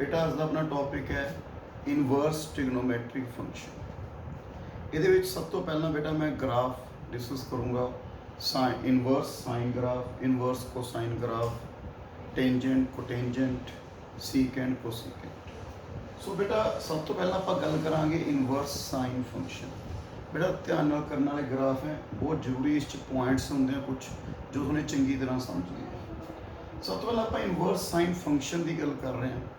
बेटा अज का अपना टॉपिक है इनवर्स ट्रिग्नोमेट्रिक फंक्शन। ये सब तो पहला बेटा मैं ग्राफ डिस्कस करूँगा, sine inverse sine graph, inverse cosine graph, tangent cotangent, secant cosecant. So बेटा सब तो पहला आप गल करांगे इनवर्स साइन फंक्शन। बेटा ध्यान नाल करने वाले ग्राफ है, बहुत जरूरी, इस पॉइंट्स होंगे हैं कुछ जो तुमने चंगी तरह समझने। सब तो पहला आप इनवर्स साइन फंक्शन की गल कर रहे हैं।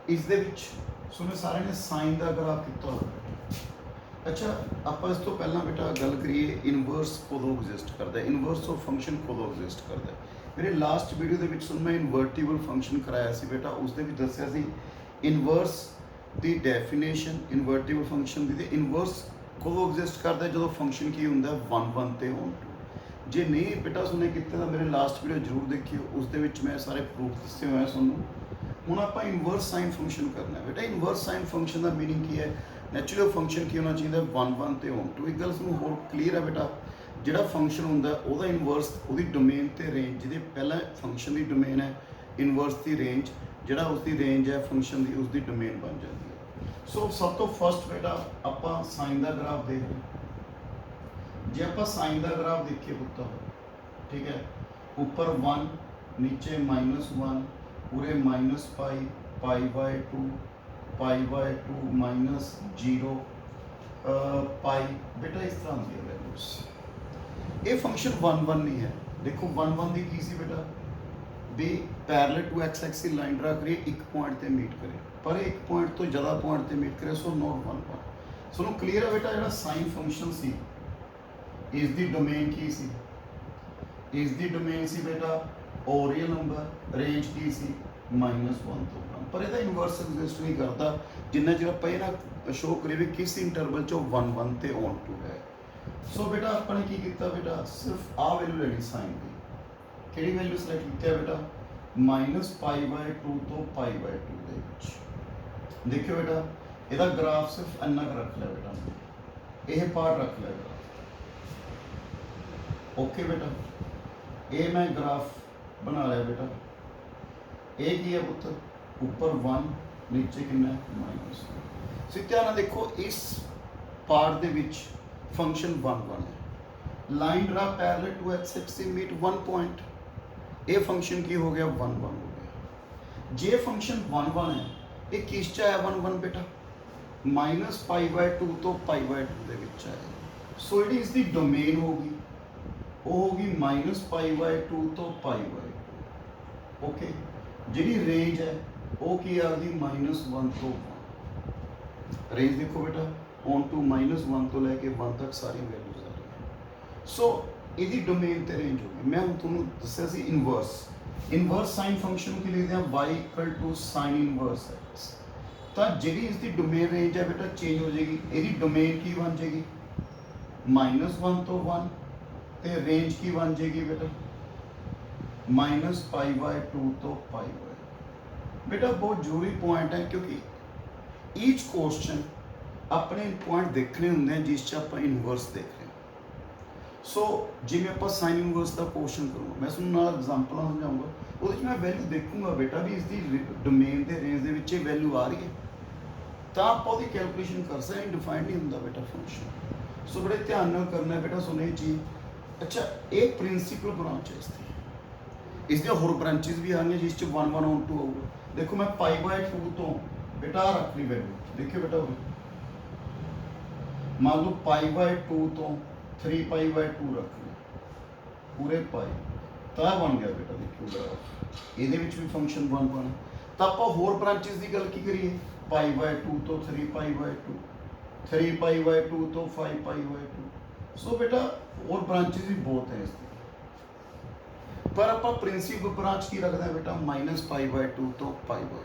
इस दे विच सुने सारे ने साइन का ग्राफ कितना होगा। अच्छा आप इस तो पहला बेटा गल करिए इनवर्स कदों एग्जिस्ट करता है, इनवर्स ऑफ फंक्शन कदों एग्जिस्ट करता है। मेरे लास्ट वीडियो के विच मैं इनवर्टिबल फंक्शन कराया सी बेटा, उस दे विच दस्सिया सी इनवर्स की डेफिनेशन इनवर्टिबल फंक्शन की। इनवर्स कदों एग्जिस्ट करता है जो फंक्शन की होंगे 1 1 ते ऑन टू। जे नहीं बेटा सुने कितने तो मेरे लास्ट वीडियो जरूर देखियो, उस दे विच मैं सारे प्रूफ दस्से हुए सूँ। हूँ आप इनवर्स साइन फंक्शन करना है बेटा। इनवर्स साइन फंक्शन का मीनिंग की है, नैचुरल फंक्शन की होना चाहिए 1 1 ते ऑन टू। एक गल सूँ होर क्लीयर है बेटा, जोड़ा फंक्शन होंगे वह इनवर्स वो डोमेन तो रेंज, जिसे पहला फंक्शन की डोमेन है इनवर्स की रेंज, जोड़ा उसकी रेंज है फंक्शन की उसकी डोमेन बन जाती है। सो सब तो फस्ट बेटा आप साइन का ग्राफ देख रहे, जे आप साइन का ग्राफ देखिए पुत्र, ठीक है, ऊपर 1 नीचे -1 पूरे -पाई पाई/2 पाई/2 -0 पाई बेटा इस तरह होंगी है वैल्यूज। ये फंक्शन 1 1 नहीं है। देखो 1 1 की सी बेटा भी parallel to x axis line draw करिए, एक पॉइंट पे मीट करे, पर एक पॉइंट तो ज़्यादा पॉइंट पे मीट करे, सो नॉट 1 1। सो क्लीयर है बेटा, जो साइन फंक्शन सी इस दी डोमेन की सी, इस दी डोमेन सी बेटा और रियल नंबर, रेंज की सी -1 तो 1, पर यदा इनवर्स एग्जिस्ट नहीं करता जिन्ना चर आप ना शो करिए भी किस इंटरवल चो 1 1 ते ऑन टू है। सो बेटा आपने की किया बेटा, सिर्फ आ वैल्यू लेनी साइन की, कि वैल्यू सिलेक्ट किया बेटा -पाई/2 तो पाई/2 दे विच। देखियो बेटा यदा ग्राफ सिर्फ इन्ना रख लिया बेटा, यह पार्ट रख लिया बेटा, ओके बेटा। ये मैं ग्राफ बना लिया बेटा, ये की है पुत्र ऊपर 1 नीचे कितना -1। सो ध्यान देखो इस पार्ट दे विच फंक्शन 1 1 है, line draw parallel to x axis meet 1 point, ये फंक्शन की हो गया 1 1 हो गया। जे फंक्शन 1 1 है ये किस च आया 1 1 बेटा -पाई/2 तो पाई/2 दे विच आया। सो जी इसकी डोमेन होगी वो होगी -पाई/2 तो पाई/2, ओके। जी रेंज है वो की आ गई -1 तो 1। रेंज देखो बेटा ऑन टू -1 तो लैके 1 तक सारी वैल्यूज आ रही है। सो यदि डोमेन ते रेंज होगी। मैं हूँ तुहानूं दस्सिया सी इनवर्स साइन फंक्शन की लिखते हैं y = साइन इनवर्स x। तो जी इसकी डोमेन रेंज है बेटा चेंज हो जाएगी, यदि डोमेन की बन जाएगी -1 तो 1, तो रेंज की बन जाएगी बेटा -पाई/2 तो पाई/2। बेटा बहुत जरूरी पॉइंट है, क्योंकि ईच क्वेश्चन अपने पॉइंट देखने होंगे हैं जिस आप इनवर्स देख रहे हैं। सो जिमें आप साइन इनवर्स का क्वेश्चन करूँगा, मैं सुनना एग्जाम्पल समझाऊंगा, वो मैं वैल्यू देखूंगा बेटा भी इसकी डोमेन के रेंज के वैल्यू आ रही है, तो आप कैलकुलेशन कर सकते, डिफाइंड नहीं होंगे बेटा फंक्शन। सो बड़े ध्यान नाल करना है बेटा, सुने चीज। अच्छा एक प्रिंसीपल ब्रांच है इसकी होर ब्रांचेस भी आ रही जिस 1 1 ऑन टू होगा। देखो मैं पाई/2 तो बेटा रख ली वैल्यू, देखियो बेटा मान लो पाई/2 तो 3 पाई/2 रख ली पूरे पाई, तो बन गया बेटा। देखियो ग्राफ ये भी फंक्शन 1 1 है। तो आप होर ब्रांचेस की गल की करिए, पाई/2 तो 3 पाई/2, 3 पाई/2 तो 5 पाई/2। सो बेटा और ब्रांचेस भी बहुत है इसकी, पर आप प्रिंसिपल ब्रांच की रखते हैं बेटा -पाई/2 तो पाई/2।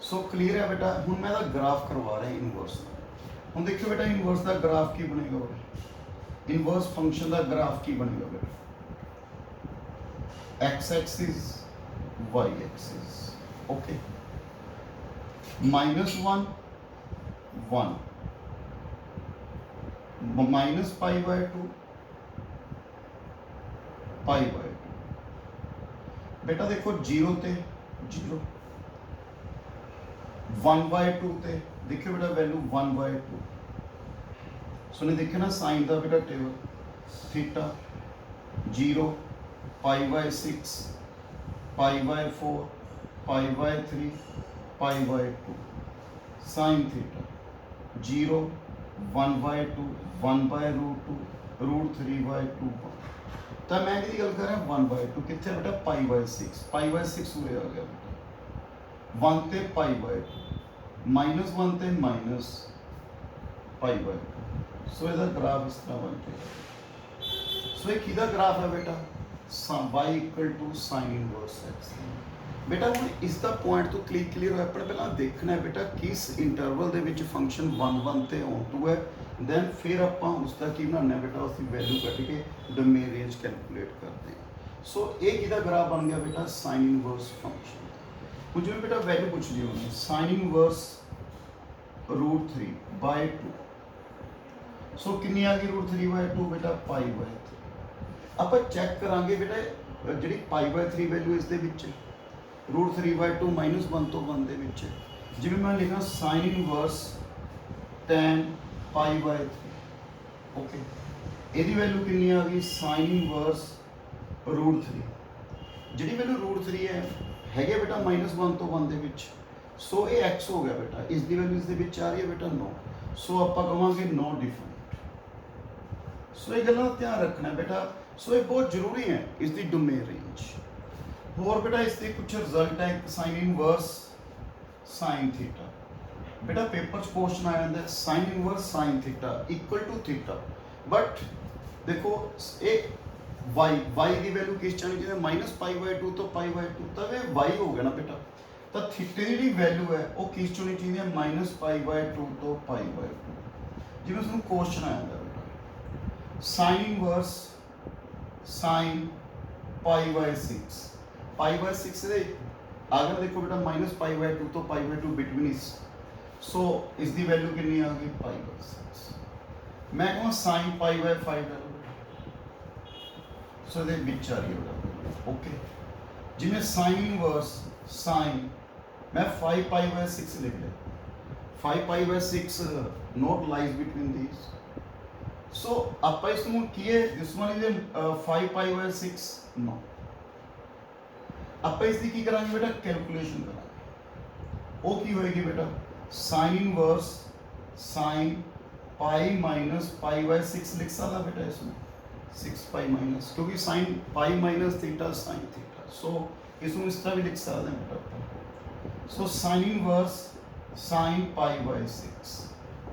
सो क्लीयर है बेटा। हूँ मैं ग्राफ करवा रहा इनवर्स। हूँ देखियो बेटा इनवर्स का ग्राफ की बनेगा बेटा, इनवर्स फंक्शन का ग्राफ की बनेगा बेटा, x axis y axis, okay. -1 1 -पाई/2 पाई/2। बेटा देखो 0 ते 0 1/2 ਤੇ ਦੇਖਿਓ बेटा वैल्यू 1/2 सो ने देखिए ना साइन का बेटा टेबल थीटा 0 π/6 π/4 π/3 π/2 साइन थीटा 0 1/2 1/√2 √3/2 तो मैं कि गल कर रहा 1/2 कितने बेटा π/6 π/6 उरे आ गया बेटा 1 ते π/2 -1 ते -π/2 सो इसका ग्राफ इस तरह बन के सो एक किदा ग्राफ है बेटा y = sin इनवर्स x बेटा ਹੁਣ ਇਸ ਦਾ ਪੁਆਇੰਟ ਤੋਂ ਕਲੀਅਰ ਹੋਇਆ ਆਪਾਂ ਪਹਿਲਾਂ ਦੇਖਣਾ ਹੈ ਬੇਟਾ ਕਿਸ ਇੰਟਰਵਲ ਦੇ ਵਿੱਚ ਫੰਕਸ਼ਨ 1 ਤੇ ਔਨ ਟੂ ਹੈ ਦੈਨ ਫਿਰ ਆਪਾਂ ਉਸ ਦਾ ਕੀ ਬਣਾਉਣਾ ਹੈ ਬੇਟਾ ਉਸ ਦੀ ਵੈਲਿਊ ਕੱਢ ਕੇ ਡੋਮੇਨ ਰੇਂਜ ਕੈਲਕੂਲੇਟ ਕਰਦੇ ਹਾਂ ਸੋ ਇਹ ਕਿਹਦਾ ਗ੍ਰਾਫ ਬਣ ਗਿਆ ਬੇਟਾ ਸਾਈਨ ਇਨਵਰਸ ਫੰਕਸ਼ਨ ਹੁਣ ਜਿਵੇਂ ਬੇਟਾ ਵੈਲਿਊ ਪੁੱਛ ਲਈ ਉਹਨੇ ਸਾਈਨ ਇਨਵਰਸ √3/2 ਸੋ ਕਿੰਨੀ ਆ ਗਈ √3/2 ਬੇਟਾ π/3 ਆਪਾਂ ਚੈੱਕ ਕਰਾਂਗੇ ਬੇਟਾ ਜਿਹੜੀ π/3 ਵੈਲਿਊ ਇਸ ਦੇ ਵਿੱਚ √3/2 -1 ਤੋਂ 1 ਦੇ ਵਿੱਚ ਜਿਵੇਂ ਮੈਂ ਲਿਖਾਂ ਸਾਈਨ ਇਨਵਰਸ tan π/3 ਓਕੇ ਇਹਦੀ ਵੈਲਿਊ ਕਿੰਨੀ ਆ ਗਈ ਸਾਈਨ ਇਨਵਰਸ √3 ਜਿਹੜੀ ਵੈਲਿਊ √3 ਹੈ ਹੈਗੇ ਬੇਟਾ -1 ਤੋਂ 1 ਦੇ ਵਿੱਚ ਸੋ ਇਹ x ਹੋ ਗਿਆ ਬੇਟਾ ਇਸ ਦੀ ਵੈਲਿਊ ਇਸ ਦੇ ਵਿੱਚ ਆ ਰਹੀ ਹੈ ਬੇਟਾ 9 ਸੋ ਆਪਾਂ ਕਹਾਂਗੇ ਨੋ ਡਿਫਾਈਨਡ ਸੋ ਇਹ ਗੱਲਾਂ ਦਾ ਧਿਆਨ ਰੱਖਣਾ ਬੇਟਾ ਸੋ ਇਹ ਬਹੁਤ ਜ਼ਰੂਰੀ ਹੈ ਇਸ ਦੀ ਡੋਮੇਨ ਰੇਂਜ और बेटा इसके कुछ रिजल्ट है साइन इनवर्स साइन थीटा बेटा पेपर क्वेश्चन आया है sine inverse sine theta equal to theta but देखो ये y की वैल्यू किस चाहनी चाहिए -π/2 तो π/2 तब ये y हो गया ना बेटा तो थीटे की वैल्यू है वो किस चुनी चाहिए -π/2 तो π/2 जिवें उसमें क्वेश्चन आया है बेटा साइन इनवर्स साइन π/6 π/6 ਦੇ आगे देखो बेटा -π/2 तो π/2 बिटवीन इस सो इस दी वैल्यू कितनी आ गई π/6 मैं कहूँ sin π/5 डालो सो दे बीच आ रही है बेटा ओके जिन्हें sin इनवर्स sin मैं 5π/6 लिख लिया 5π/6 not lies between these so आप इसमें किए दिस वन इज 5π/6 नो ਆਪਾਂ ਇਸ ਦੀ ਕੀ ਕਰਾਂਗੇ ਬੇਟਾ ਕੈਲਕੂਲੇਸ਼ਨ ਕਰਾਂਗੇ ਉਹ ਕੀ ਹੋਏਗੀ ਬੇਟਾ sin ਇਨਵਰਸ sin π - π/6 ਲਿਖ ਸਕਦਾ ਬੇਟਾ इसमें 6π माइनस क्योंकि sin π - theta sin theta so इसमें इस तरह भी लिख सकते हैं बेटा सो sin इनवर्स sin π/6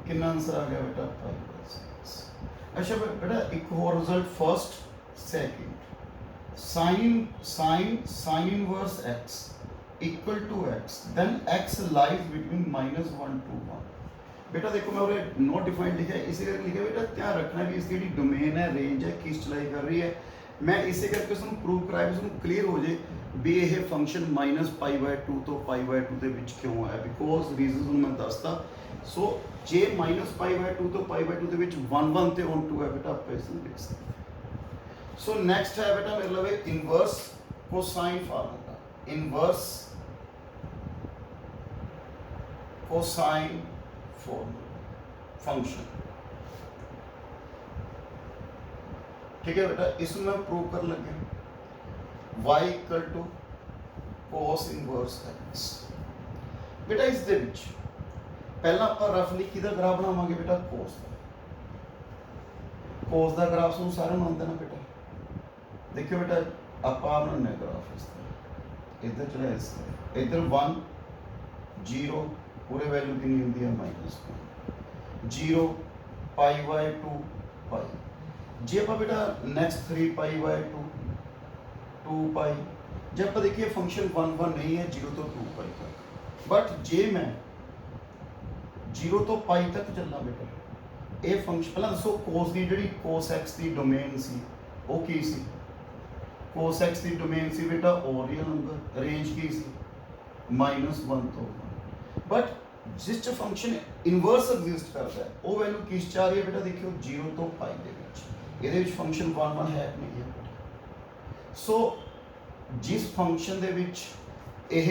कितना आंसर आ गया बेटा π/6 अच्छा बेटा एक और result first second sin inverse x equal to x then x lies between -1 to 1 बेटा देखो मैं और नॉट डिफाइंड लिखा है इसी करके लिखा बेटा ध्यान रखना भी इसकी डोमेन है रेंज है किस चलाई कर रही है मैं इसे करके उसको प्रूव कराया उसको क्लियर हो जाए भी यह फंक्शन -π/2 तो π/2 ਦੇ ਵਿੱਚ ਕਿਉਂ ਆਇਆ ਬਿਕੋਜ਼ ਰੀਜ਼ਨਸ ਨੂੰ ਮੈਂ ਦੱਸਦਾ ਸੋ ਜੇ -π/2 ਤੋਂ π/2 ਦੇ ਵਿੱਚ 1 ਤੇ on 2 ਹੈ बेटा ਆਪਾਂ ਇਸ ਨੂੰ ਲਿਖ ਸਕਦੇ सो नेक्स्ट है बेटा मेरे लवे inverse cosine formula inverse cosine formula function ठीक है बेटा इसमें मैं प्रूव कर लगे y equal to cos inverse x बेटा इस दे विच पहला आप रफली किदा ग्राफ बनावांगे बेटा cos दा ग्राफ सुन सारे मानते ना बेटा देखियो बेटा आप बनाने ग्राफ इस तरह इधर चला इस तरह इधर 1 0 पूरे वैल्यू कितनी होती है -1 0 π/2 π जे आप बेटा नेक्स्ट 3π/2 2π जब आप देखिए फंक्शन 1 1 नहीं है 0 तो 2π तक बट जे मैं 0 तो π तक चलना बेटा ये फंक्शन पहला दसो cos की जी cos x की डोमेन सी वो की सी cos x की डोमेन सी बेटा और रियल नंबर रेंज की सी -1 तो 1 बट जिस फंक्शन इनवर्स एग्जिस्ट करता है वो वैल्यू किस च आ रही है बेटा देखियो 0 तो π ਦੇ ਵਿੱਚ ਇਹਦੇ ਵਿੱਚ ਫੰਕਸ਼ਨ 1 1 ਹੈ ਨਹੀਂ ਹੈ ਬੇਟਾ ਸੋ ਜਿਸ ਫੰਕਸ਼ਨ ਦੇ ਵਿੱਚ ਇਹ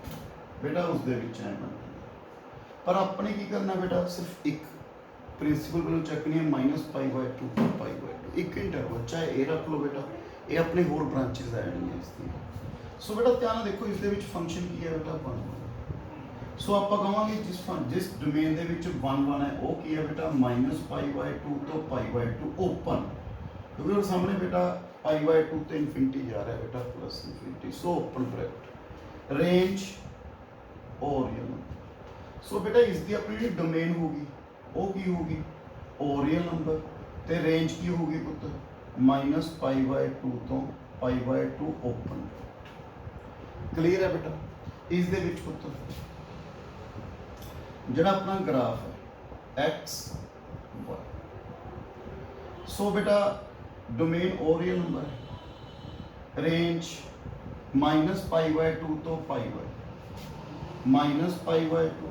बेटा उसदे विच ऐ बन पर अपने की करना बेटा सिर्फ एक प्रिंसीपल वैल्यू चकनी है -π/2 तो π/2 एक इंटरवल चाहे ए रख लो बेटा ये अपने होर ब्रांचेस आ जाएंगे इसकी सो बेटा ध्यान देखो इस दे विच फंक्शन की है बेटा 1 सो आप कहांगे जिस डोमेन दे विच 1 1 है वो की है बेटा -π/2 तो π/2 ओपन क्योंकि वो सामने बेटा π/2 तो इनफिनिटी जा रहा है बेटा plus infinity so open bracket range और रियल सो बेटा इसकी अपनी डोमेन होगी वो की होगी और रियल नंबर ते रेंज की होगी पुत्र -π/2 तो π/2 ओपन क्लियर है बेटा इस दे विच पुत्र जड़ा अपना ग्राफ है x y सो बेटा डोमेन और रियल नंबर है रेंज -π/2 तो π/2 -π/2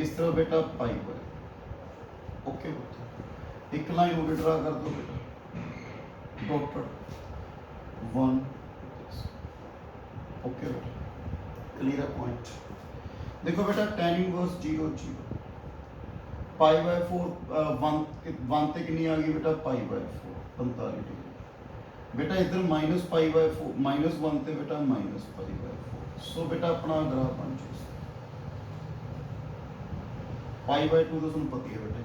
इस तरह बेटा π/2 ओके बेटा एक लाइन और ड्रा कर दो बेटा डॉटेड 1 ओके बेटा क्लियर है पॉइंट देखो बेटा tan इनवर्स 0 0 π/4 1 ते कितनी आ गई बेटा π/4 45 डिग्री बेटा इधर -π/4 -1 ते बेटा -π/4 सो बेटा अपना ग्राफ बन जाए π/2 तो तुम पता है बेटा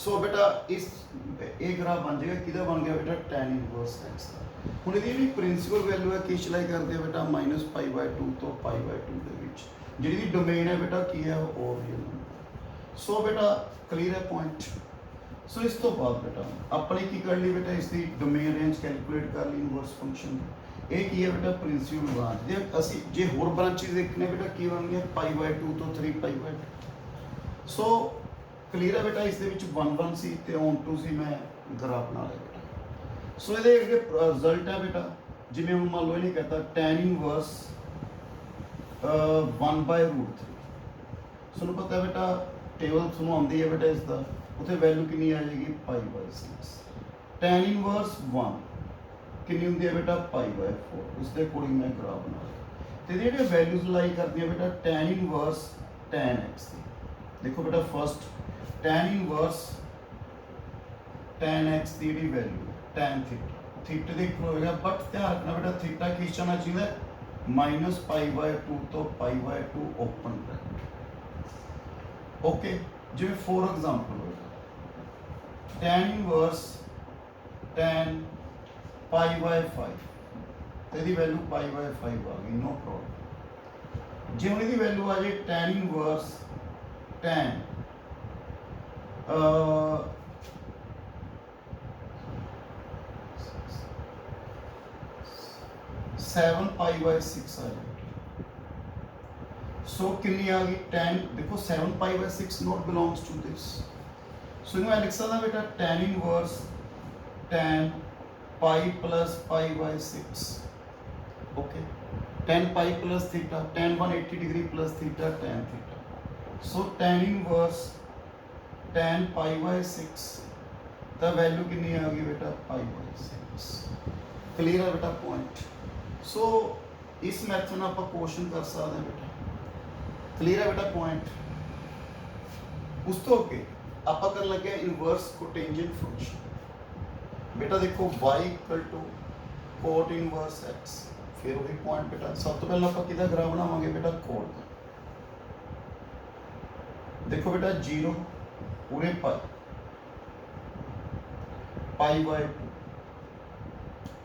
सो बेटा इस एक ग्राफ बन जाएगा किधर बन गया बेटा tan इनवर्स x ਹੁਣ ਇਹਦੀ ਵੀ ਪ੍ਰਿੰਸੀਪਲ ਵੈਲਿਊ ਹੈ ਕੀ ਚਲਾਈ ਕਰਦੇ ਆ ਬੇਟਾ -π/2 ਤੋਂ π/2 ਦੇ ਵਿੱਚ ਜਿਹੜੀ ਦੀ ਡੋਮੇਨ ਹੈ ਬੇਟਾ ਕੀ ਹੈ ਉਹ ਰੀਅਲ ਨੰਬਰ ਸੋ ਬੇਟਾ ਕਲੀਅਰ ਹੈ ਪੁਆਇੰਟ ਸੋ ਇਸ ਤੋਂ ਬਾਅਦ ਬੇਟਾ ਆਪਣੇ ਕੀ ਕਰ ਲਈ ਬੇਟਾ ਇਸ ਦੀ ਡੋਮੇਨ ਰੇਂਜ ਕੈਲਕੂਲੇਟ ਕਰ ਲਈ ਇਨਵਰਸ ਫੰਕਸ਼ਨ ਇਹ ਕੀ ਹੈ ਬੇਟਾ ਪ੍ਰਿੰਸੀਪਲ ਬ੍ਰਾਂਚ ਜੇ ਅਸੀਂ ਜੇ ਹੋਰ ਬ੍ਰਾਂਚਸ ਦੇਖਨੇ ਬੇਟਾ ਕੀ ਬਣਨਗੇ π/2 ਤੋਂ 3π/2 ਸੋ ਕਲੀਅਰ ਹੈ ਬੇਟਾ ਇਸ ਦੇ ਵਿੱਚ 1 1 ਸੀ ਤੇ ਔਨ 2 ਸੀ ਮੈਂ ਗ੍ਰਾਫ ਬਣਾ ਲਿਆ सो ये रिजल्ट है बेटा जिमें हम मान लो इन्हें कहता tan इनवर्स 1/√3 सुनो पता है बेटा टेबल सुनो आंदी है बेटा इसका उथे वैल्यू कितनी आ जाएगी π/6 tan इनवर्स 1 कितनी होंदी है बेटा π/4 इसके अकॉर्डिंग मैं ग्राफ बना रहा ते जेडे वैल्यूज लाई कर दिया बेटा tan इनवर्स tan x देखो बेटा first tan inverse tan x दी वैल्यू tan थीटा देख होगा बट ध्यान रखना बेटा थीटा किस जाना चाहिए -π/2 तो π/2 ओपन ब्रैकेट ओके जिਵੇਂ फॉर एग्जांपल होगा tan इनवर्स tan π/5 तेरी वैल्यू π/5 आ गई नो प्रॉब्लम जिਵੇਂ ਦੀ वैल्यू आ जाए tan इनवर्स tan 7π/6 आ जाएगी सो कितनी आ गई tan देखो 7π/6 not belongs to this so मैं लिख सकता बेटा tan inverse tan π + π/6 okay tan π + theta tan 180 degree + theta tan theta so tan inverse tan π/6 the value कितनी आ गई बेटा π/6 क्लियर है बेटा पॉइंट सो इस मैथड में आप क्वेश्चन कर सकते हैं बेटा क्लियर है बेटा पॉइंट उस तो अगे आप कर लगे इनवर्स कोटेंजेंट फंक्शन बेटा देखो y = cot इनवर्स x फिर वही पॉइंट बेटा सब तो पहले आप किदा ग्राफ बनावांगे बेटा cot का देखो बेटा 0 पूरे π/2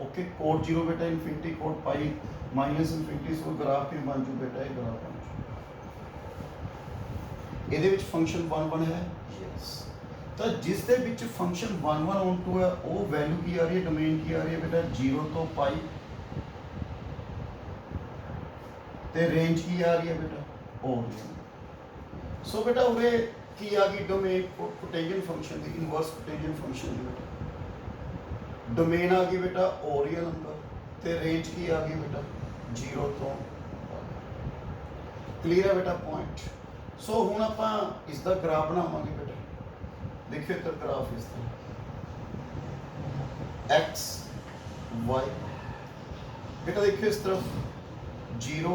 ओके कोड 0 बेटा infinity code pi minus infinity सो ग्राफ भी बन जू बेटा ये ग्राफ बन जू ਇਹਦੇ ਵਿੱਚ ਫੰਕਸ਼ਨ 1 1 ਹੈ ਯੈਸ ਤਾਂ ਜਿਸ ਦੇ ਵਿੱਚ ਫੰਕਸ਼ਨ 1 1 ਔਨ 2 ਹੈ ਉਹ ਵੈਲਿਊ ਕੀ ਆ ਰਹੀ ਹੈ ਡੋਮੇਨ ਕੀ ਆ ਰਹੀ ਹੈ ਬੇਟਾ 0 ਤੋਂ ਪਾਈ ਤੇ ਰੇਂਜ ਕੀ ਆ ਰਹੀ ਹੈ ਬੇਟਾ ਉਹ ਸੋ ਬੇਟਾ ਉਰੇ ਕੀ ਆ ਗਈ ਡੋਮੇਨ ਕੋਟੇਂਜੈਂਟ ਫੰਕਸ਼ਨ ਦੀ ਇਨਵਰਸ ਕੋਟੇਂਜੈਂਟ ਫੰਕਸ਼ਨ ਦੀ ਬੇਟਾ डोमेन आ गई बेटा ओरियल नंबर ते रेंज की आ गई बेटा 0 तो क्लियर है बेटा पॉइंट सो हुण आपां इसका ग्राफ बनावांगे बेटा देखिए इधर ग्राफ इस तरह x y बेटा देखिए इस तरफ 0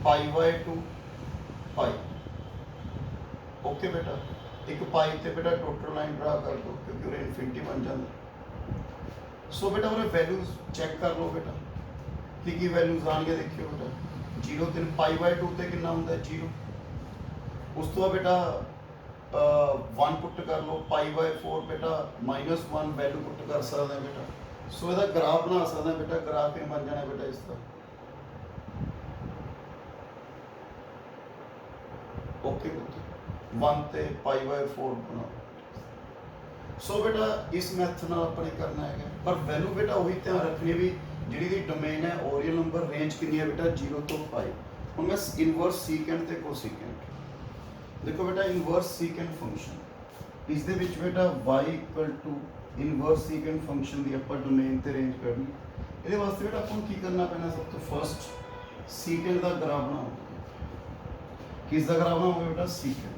π/2 पाई। ओके बेटा, एक पाई ते बेटा टोटल लाइन ड्रा कर दो क्योंकि उरे इनफिनिटी बन जाता। सो बेटा उरे वैल्यूज चेक कर लो बेटा की वैल्यूज आएंगे। देखियो बेटा 0 3 π/2 ते कितना होंदा है 0। उस तो बाद बेटा 1 पुट कर लो, π/4 बेटा -1 वैल्यू पुट कर सकते हैं बेटा। सो ਇਹਦਾ ग्राफ बना सकते हैं बेटा। ग्राफ किवें बन जाना बेटा इसका। ओके पुत्र 1 ਤੇ π/4 बनाओ। सो बेटा इस मैथड ਨਾਲ ਆਪਾਂ ਨੇ ਕਰਨਾ ਹੈਗਾ। ਪਰ ਵੈਲਿਊ बेटा ਉਹੀ ਧਿਆਨ ਰੱਖਣੀ ਵੀ ਜਿਹੜੀ ਦੀ ਡੋਮੇਨ ਹੈ ਓਰੀਅਲ ਨੰਬਰ ਰੇਂਜ ਕਿੰਨੀ ਹੈ बेटा 0 ਤੋਂ π। ਹੁਣ ਮੈਂ ਇਨਵਰਸ ਸੀਕੈਂਟ ਤੇ ਕੋਸੀਕੈਂਟ देखो बेटा इनवर्स सीकेंट फंक्शन इस दे विच बेटा y equal to inverse secant function दी ਆਪਾਂ ਡੋਮੇਨ ਤੇ ਰੇਂਜ ਕਰਨੀ। ਇਹਦੇ ਵਾਸਤੇ बेटा ਆਪਾਂ ਨੂੰ ਕੀ ਕਰਨਾ ਪੈਣਾ? ਸਭ ਤੋਂ ਫਸਟ ਸੀਕੈਂਟ ਦਾ ਗ੍ਰਾਫ ਬਣਾਓ। किस ਦਾ ਗ੍ਰਾਫ ਬਣਾਓਗੇ बेटा? सीकेंट।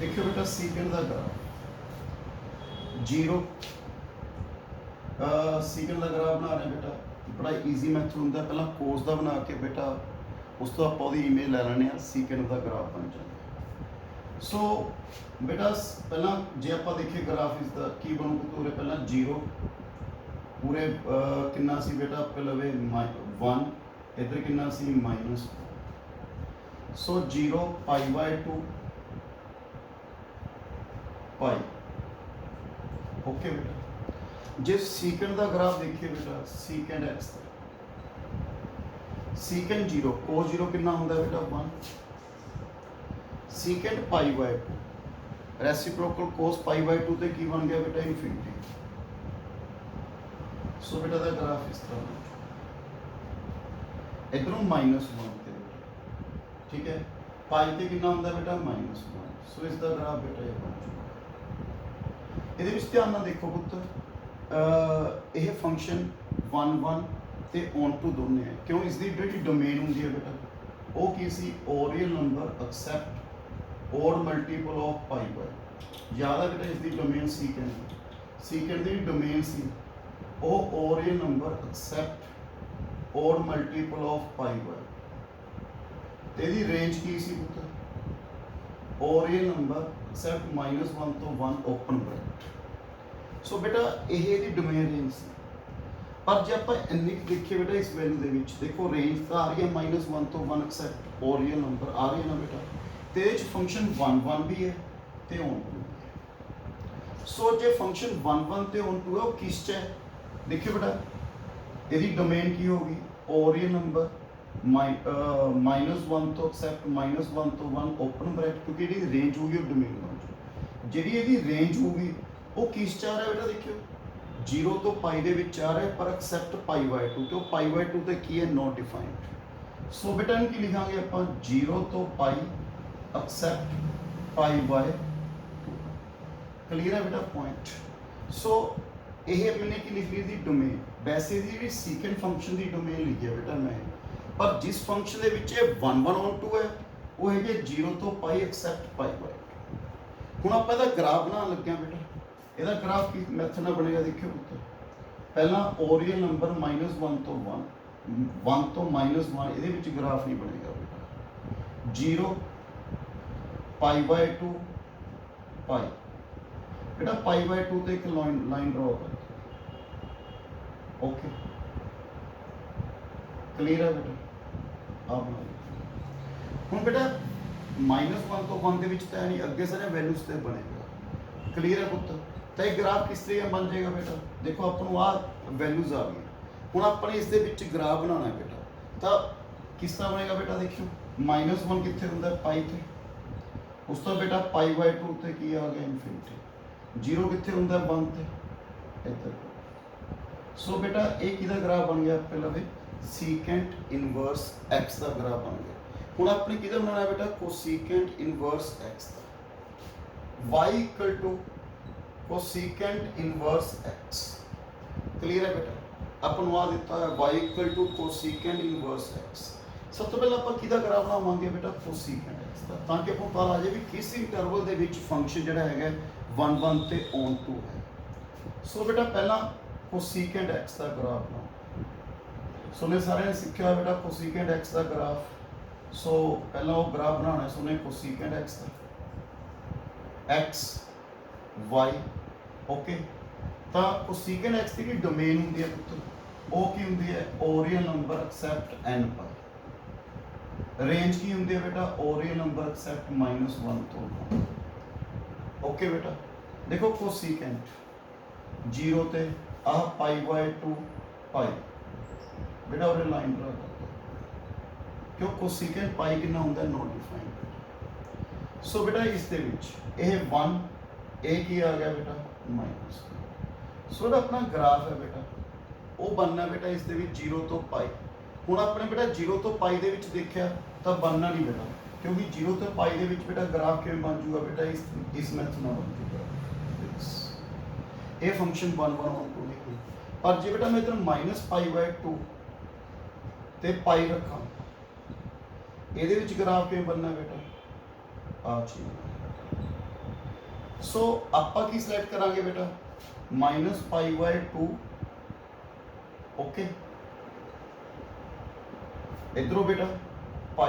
देखियो बेटा सीकेंट ਦਾ ਗ੍ਰਾਫ 0 सीकेंट ਦਾ ਗ੍ਰਾਫ ਬਣਾ ਰਹੇ बेटा। बड़ा ईजी मैथड होंगे। पहला कोस का बना के बेटा उस तो आप इमेज ले लेने सीकेंट का ग्राफ बन जाए। सो बेटा पहला जे आप देखिए ग्राफ इसका की बनूगा तो पहला 0 पूरे कितना सी बेटा आपके लवे 1 इधर कितना सी -1। सो 0 π/2 पाई। ओके बेटा जे सीकेंट का ग्राफ देखिए बेटा सीकेंट एक्स सीकेंट 0 कोस 0 कितना होंगे बेटा 1। सीकेंट π/2 रेसिप्रोकल कोस π/2 ते की बन गया बेटा इनफिनिटी। सो बेटा दा ग्राफ इस तरह इधरों -1 ते बेटा ठीक है पाई ते कितना होंगे बेटा -1। सो इसका ग्राफ बेटा ये बन चुका। ਇਹਦੇ ਵਿੱਚ ਧਿਆਨ ਨਾਲ ਦੇਖੋ ਪੁੱਤਰ ਇਹ ਫੰਕਸ਼ਨ 1 1 ਤੇ ਔਨ ਟੂ ਦੋਨੇ ਹੈ। ਕਿਉਂ? ਇਸ ਦੀ ਜਿਹੜੀ ਡੋਮੇਨ ਹੁੰਦੀ ਹੈ ਬੇਟਾ ਉਹ ਕੀ ਸੀ? All real number except odd multiple of π/। ਯਾਦ ਹੈ ਬੇਟਾ ਇਸ ਦੀ ਡੋਮੇਨ ਸੀਕੈਂਟ ਦੀ ਜਿਹੜੀ ਡੋਮੇਨ ਸੀ ਉਹ all real number except odd multiple of π/। ਤੇ ਇਹਦੀ ਰੇਂਜ ਕੀ ਸੀ ਪੁੱਤਰ? ਓਰੀਅਲ ਨੰਬਰ ਐਕਸੈਪਟ -1 ਤੋਂ 1 ਓਪਨ ਬ੍ਰੈਕਟ। सो बेटा ये डोमेन रेंज से। पर जो आप इन्नी देखिए बेटा इस वैल्यू के देखो रेंज तो आ रही है -1 तो 1 एक्सेप्ट ओरियल नंबर आ रही है ना बेटा। तो ये फंक्शन 1 1 भी है तो ऑन टू भी है। सो जो फंक्शन 1 1 तो ऑन टू है वो किस च है? देखियो बेटा यदि डोमेन की होगी ओरियल नंबर -1 तो एक्सेप्ट -1 तो 1 ओपन ब्रैकेट क्योंकि ये रेंज होगी और डोमेन बन जाएगी। जी ये रेंज होगी वो किस च आ रहा है बेटा? देखियो 0 तो पाई दे विच आ रहा है पर एक्सेप्ट π/2 तो π/2 ते की है नॉट डिफाइंड। सो बेटा इनकी लिखांगे अपन 0 तो पाई एक्सेप्ट π/2। क्लियर है बेटा पॉइंट। सो ये मैंने की लिख ली थी डोमेन। वैसे दी सीकेंट फंक्शन की डोमेन लिखी है बेटा मैं। पर जिस फंक्शन के विच 1 1 ऑन टू है वो है 0 तो पाई एक्सेप्ट π/2। हुण आपां इहदा ग्राफ बनाउण लगे हां बेटा। ਇਹਦਾ ग्राफ की मैथड ना बनेगा? देखियो पुत्र पहला ओरियल नंबर -1 तो 1 तो -1 ਇਹਦੇ ਵਿੱਚ ग्राफ नहीं बनेगा बेटा। 0 π/2 पाई बेटा π/2 ਤੇ ਇੱਕ लाइन ड्रॉ कर। ओके क्लियर है बेटा? आप ਹੁਣ बेटा -1 तो 1 ਦੇ ਵਿੱਚ ਤਾਂ ਨਹੀਂ ਅੱਗੇ ਸਾਰੇ वैल्यूज ਤੇ बनेगा। क्लियर है पुत्र? तो एक ग्राफ किस तरीके बन जाएगा बेटा? देखो अपन आ वैल्यूज आ गई हूँ अपने इस ग्राफ बनाना है बेटा। तो किस तरह बनेगा बेटा? देखियो -1 कितने होंगे पाई थे उस तो बेटा π/2 ते की आ गया इनफिनिटी। 0 कितने होंगे 1 थे इधर। सो बेटा एक किहदा ग्राफ बन गया आपके लवे सीकेंट इनवर्स एक्स का ग्राफ बन गया। हुण अपने किहदा बनाना है बेटा? कोसीकेंट इनवर्स एक्स का y equal to cosecant inverse x। Clear है बेटा? अपन आ दिता है y equal to cosecant inverse x। सब तो पहले आप किहदा ग्राफ बनावांगे बेटा? कोसीकेंट x का, ताकि आपको पता आ जाए भी किस इंटरवल दे विच फंक्शन जिहड़ा हैगा 1 1 ते ऑन टू है। सो बेटा पहला ਕੋਸੀਕੈਂਟ x ਦਾ ਗ੍ਰਾਫ ਬਣਾਓ। ਸੋ ਨੇ ਸਾਰਿਆਂ ਨੇ ਸਿੱਖਿਆ ਬੇਟਾ ਕੋਸੀਕੈਂਟ x ਦਾ ਗ੍ਰਾਫ। ਸੋ ਪਹਿਲਾਂ ਉਹ ਗ੍ਰਾਫ ਬਣਾਉਣਾ, ਸੋ ਨੇ ਕੋਸੀਕੈਂਟ x ਦਾ x y ਓਕੇ। ਤਾਂ ਕੋਸੀਕੈਂਟ x ਦੀ ਜਿਹੜੀ ਡੋਮੇਨ ਹੁੰਦੀ ਹੈ ਪੁੱਤ, ਉਹ ਕੀ ਹੁੰਦੀ ਹੈ, ਓਰੀਅਲ ਨੰਬਰ ਐਕਸੈਪਟ n ਪਾਈ। ਰੇਂਜ ਕੀ ਹੁੰਦੀ ਹੈ ਬੇਟਾ, ਓਰੀਅਲ ਨੰਬਰ ਐਕਸੈਪਟ -1 ਤੋਂ 1। ਓਕੇ ਬੇਟਾ ਦੇਖੋ ਕੋਸੀਕੈਂਟ 0 ਤੇ ਆਹ π/2 ਪਾਈ ਬੇਟਾ ਉਹਦੇ ਲਾਈਨ ਡਰਾ ਕਰ ਕਿਉਂ ਕੋਸੀਕੈਂਟ ਪਾਈ ਕਿੰਨਾ ਹੁੰਦਾ, ਨੋਟ ਡਿਫਾਈਨਡ। ਸੋ ਬੇਟਾ ਇਸ ਦੇ ਵਿੱਚ ਇਹ 1, ਇਹ ਕੀ ਆ ਗਿਆ ਬੇਟਾ ਮਾਈਨਸ। ਸੋ ਜਿਹੜਾ ਆਪਣਾ ਗ੍ਰਾਫ ਹੈ ਬੇਟਾ ਉਹ ਬਣਨਾ ਬੇਟਾ ਇਸ ਦੇ ਵਿੱਚ 0 ਤੋਂ π। ਹੁਣ ਆਪਣੇ ਬੇਟਾ 0 ਤੋਂ π ਦੇ ਵਿੱਚ ਦੇਖਿਆ ਤਾਂ ਬਣਨਾ ਨਹੀਂ ਬੇਟਾ, ਕਿਉਂਕਿ 0 ਤੋਂ π ਦੇ ਵਿੱਚ ਬੇਟਾ ਗ੍ਰਾਫ ਕਿਵੇਂ ਬਣ ਜੂਗਾ ਬੇਟਾ, ਇਸ ਮੈਥਡ ਨਾਲ ਬਣ ਜੂਗਾ। ਇਹ ਫੰਕਸ਼ਨ 1 1 1 2 ਨਹੀਂ। ਪਰ ਜੇ ਬੇਟਾ ਮੈਂ ਇਧਰ -π/2 ਤੇ π ਰੱਖਾਂ, ਇਹਦੇ ਵਿੱਚ ਗ੍ਰਾਫ ਕਿਵੇਂ ਬਣਨਾ ਬੇਟਾ, ਆ ਚੀਜ਼। ਸੋ ਆਪਾਂ ਕੀ ਸਿਲੈਕਟ ਕਰਾਂਗੇ ਬੇਟਾ, -π/2 ਓਕੇ। ਇਧਰੋਂ ਬੇਟਾ π -π,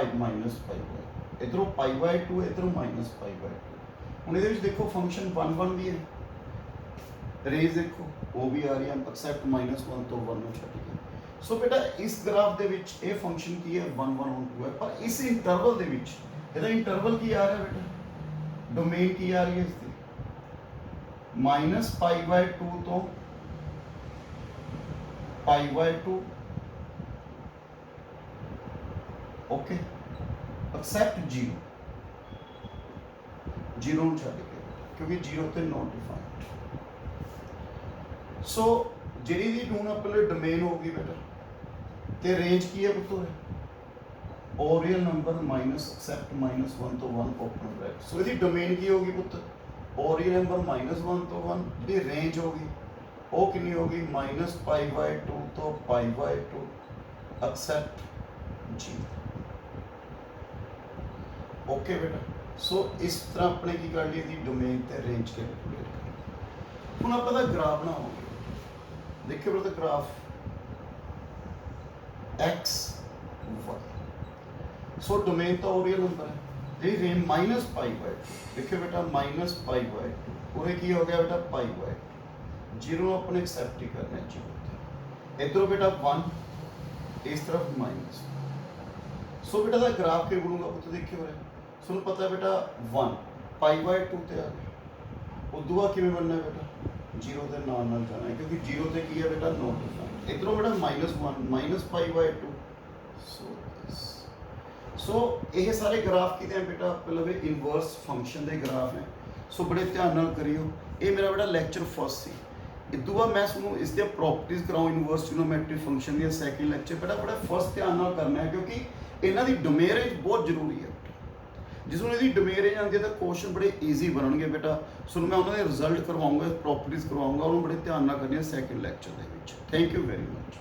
ਇਧਰੋਂ π/2, ਇਧਰੋਂ -π/2। ਹੁਣ ਇਹਦੇ ਵਿੱਚ ਦੇਖੋ ਫੰਕਸ਼ਨ 1 1 ਵੀ ਹੈ, ਰੇਂਜ ਦੇਖੋ ਉਹ ਵੀ ਆ ਰਹੀ ਹੈ ਐਕਸੈਪਟ -1 ਤੋਂ 1 ਨੂੰ ਛੱਡ ਕੇ। ਸੋ ਬੇਟਾ ਇਸ ਗ੍ਰਾਫ ਦੇ ਵਿੱਚ ਇਹ ਫੰਕਸ਼ਨ ਕੀ ਹੈ, 1 1 1 2 ਹੈ। ਪਰ ਇਸ ਇੰਟਰਵਲ ਦੇ ਵਿੱਚ ਇਹਦਾ ਇੰਟਰਵਲ ਕੀ ਆ ਰਿਹਾ ਬੇਟਾ, ਡੋਮੇਨ ਕੀ ਆ ਰਹੀ ਹੈ ਇਸਦੀ, -π/2 ਤੋਂ π/2 ਓਕੇ ਐਕਸੈਪਟ 0 ਨੂੰ ਛੱਡ ਕੇ, ਕਿਉਂਕਿ 0 ਤੇ ਨੋਟ ਡਿਫਾਈਨਡ। ਸੋ ਜਿਹੜੀ ਦੀ ਹੁਣ ਆਪਣੇ ਡੋਮੇਨ ਹੋਊਗੀ ਬੇਟਾ ਤੇ ਰੇਂਜ ਕੀ ਹੈ ਪੁੱਤੋ, ਓਰੀਅਲ ਨੰਬਰ ਮਾਈਨਸ ਐਕਸੈਪਟ -1 ਤੋਂ 1 ਓਪਨ ਬ੍ਰੈਕਟ। ਸੋ ਇਹਦੀ ਡੋਮੇਨ ਕੀ ਹੋਗੀ ਪੁੱਤ, ਓਰੀਅਲ ਨੰਬਰ -1 ਤੋਂ 1। ਜਿਹੜੀ ਰੇਂਜ ਹੋਗੀ ਉਹ ਕਿੰਨੀ ਹੋਗੀ, -π/2 ਤੋਂ π/2 ਐਕਸੈਪਟ 0। ਓਕੇ ਬੇਟਾ। ਸੋ ਇਸ ਤਰ੍ਹਾਂ ਆਪਣੇ ਕੀ ਕਰ ਲਈ, ਇਹਦੀ ਡੋਮੇਨ ਤੇ ਰੇਂਜ ਕੈਲਕੂਲੇਟ ਕਰ। ਹੁਣ ਆਪਾਂ ਦਾ ਗ੍ਰਾਫ ਬਣਾਵਾਂਗੇ। ਦੇਖਿਓ ਬੇਟਾ ਗ੍ਰਾਫ x y। ਸੋ ਡੋਮੇਨ ਤਾਂ ਓਰੀਅਲ ਨੰਬਰ ਹੈ, ਜਿਹੜੀ ਰੇਂਜ -π/2। ਦੇਖਿਓ ਬੇਟਾ -π/2 ਉਰੇ ਕੀ ਹੋ ਗਿਆ ਬੇਟਾ π/2। 0 ਨੂੰ ਆਪਣੇ ਐਕਸੈਪਟ ਹੀ ਕਰਨਾ ਹੈ 0 ਇਧਰੋਂ ਬੇਟਾ 1, ਇਸ ਤਰਫ ਮਾਈਨਸ। ਸੋ ਬੇਟਾ ਦਾ ਗ੍ਰਾਫ ਕਿਵੇਂ ਬਣੂਗਾ ਪੁੱਤ, ਦੇਖਿਓ ਰੇ ਤੁਹਾਨੂੰ ਪਤਾ ਹੈ ਬੇਟਾ 1 π/2 ਤੇ ਆ ਗਿਆ। ਉਦੋਂ ਬਾਅਦ ਕਿਵੇਂ ਬਣਨਾ ਹੈ ਬੇਟਾ, 0 ਦੇ ਨਾਲ ਨਾਲ ਜਾਣਾ ਹੈ, ਕਿਉਂਕਿ 0 ਤੇ ਕੀ ਹੈ ਬੇਟਾ ਨੋਟ ਡਿਫਾਈਨਡ। ਇਧਰੋਂ ਬੇਟਾ -1 -π/2। ਸੋ ਇਹ ਸਾਰੇ ਗ੍ਰਾਫ ਕਿਹਦੇ ਆ ਬੇਟਾ, ਪਹਿਲਾਂ ਵੀ ਇਨਵਰਸ ਫੰਕਸ਼ਨ ਦੇ ਗ੍ਰਾਫ ਹੈ। ਸੋ ਬੜੇ ਧਿਆਨ ਨਾਲ ਕਰਿਓ। ਇਹ ਮੇਰਾ ਬੇਟਾ ਲੈਕਚਰ ਫਸਟ ਸੀ। ਇਦੋਂ ਬਾਅਦ ਮੈਂ ਤੁਹਾਨੂੰ ਇਸ ਦੀਆਂ ਪ੍ਰੋਪਰਟੀਜ਼ ਕਰਾਉਂ ਇਨਵਰਸ ਟ੍ਰਿਗਨੋਮੈਟਰੀ ਫੰਕਸ਼ਨ ਦੀਆਂ ਸੈਕਿੰਡ ਲੈਕਚਰ। ਬੜਾ ਫਸਟ ਧਿਆਨ ਨਾਲ ਕਰਨਾ ਹੈ, ਕਿਉਂਕਿ ਇਹਨਾਂ ਦੀ ਡੋਮੇਨ ਰੇਂਜ ਬਹੁਤ ਜ਼ਰੂਰੀ ਹੈ। ਜਿਸ ਨੂੰ ਇਹਦੀ ਡੋਮੇਨ ਰੇਂਜ ਆਉਂਦੀ ਹੈ ਤਾਂ ਕੁਐਸਚਨ ਬੜੇ ਈਜ਼ੀ ਬਣਨਗੇ ਬੇਟਾ। ਸੋ ਮੈਂ ਉਹਨਾਂ ਦੇ ਰਿਜ਼ਲਟ ਕਰਵਾਉਂਗਾ, ਪ੍ਰੋਪਰਟੀਜ਼ ਕਰਵਾਉਂਗਾ, ਉਹਨੂੰ ਬੜੇ ਧਿਆਨ ਨਾਲ ਕਰਨੀ ਹੈ ਸੈਕਿੰਡ ਲੈਕਚਰ ਦੇ ਵਿੱਚ। Thank you very much.